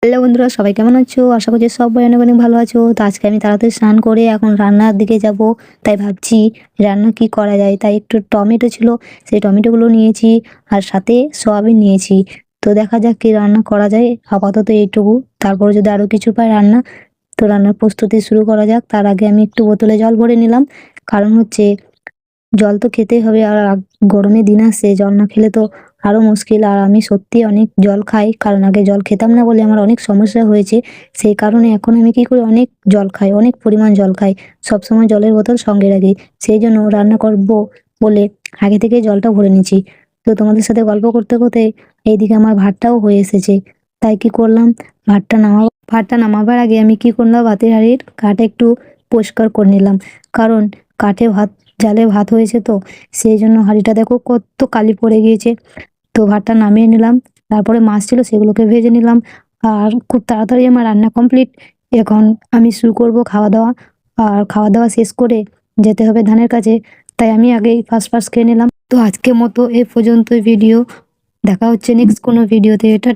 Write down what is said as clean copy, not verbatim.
Hello বন্ধুরা, সবাই কেমন আছো? আশা করছি সবাই অনেক অনেক ভালো আছো। তো আজকে আমি তাড়াতাড়ি স্নান করে এখন রান্নার দিকে যাব। তাই ভাবছি রান্না কি করা যায়। তাই একটু টমেটো ছিল, সেই টমেটোগুলো নিয়েছি আর সাথে সয়াবিন নিয়েছি। তো দেখা যাক কি রান্না করা যায়। আপাতত এইটুকু, তারপরে যদি আরো কিছু পাই রান্না, তো রান্নার প্রস্তুতি শুরু করা যাক। তার আগে আমি একটু বোতলে জল ভরে নিলাম, কারণ হচ্ছে জল তো খেতেই হবে। আর গরমের দিন আসছে, জল না খেলে তো আরো মুশকিল। আর আমি সত্যি অনেক জল খাই, কারণ আগে জল খেতাম না বলে আমার অনেক সমস্যা হয়েছে। সেই কারণে এখন আমি কি করি, অনেক জল খাই, অনেক পরিমাণ জল খাই। সবসময় জলের বোতল সঙ্গে রাখি। সেই জন্য রান্না করব বলে আগে থেকে জলটা ভরে নিচ্ছি। তো তোমাদের সাথে গল্প করতে করতে এইদিকে আমার ভাতটাও হয়ে এসেছে। তাই কি করলাম, ভাতটা নামাবার আগে আমি কি করলাম, ভাতের হাঁড়ির কাঠে একটু পরিষ্কার করে নিলাম। কারণ কাঠে ভাত, জালে ভাত হয়েছে, তো সেই জন্য হাঁড়িটা দেখো কত কালি পড়ে গিয়েছে। তো ভাতটা নামিয়ে নিলাম, তারপরে মাছ ছিল সেগুলোকে ভেজে নিলাম। আর খুব তাড়াতাড়ি আমার রান্না কমপ্লিট। এখন আমি শুরু করব খাওয়া দাওয়া। আর খাওয়া দাওয়া শেষ করে যেতে হবে ধানের কাছে, তাই আমি আগেই ফার্স্ট খেয়ে নিলাম। তো আজকের মতো এ পর্যন্ত ভিডিও। দেখা হচ্ছে নেক্সট কোনো ভিডিওতে। এটা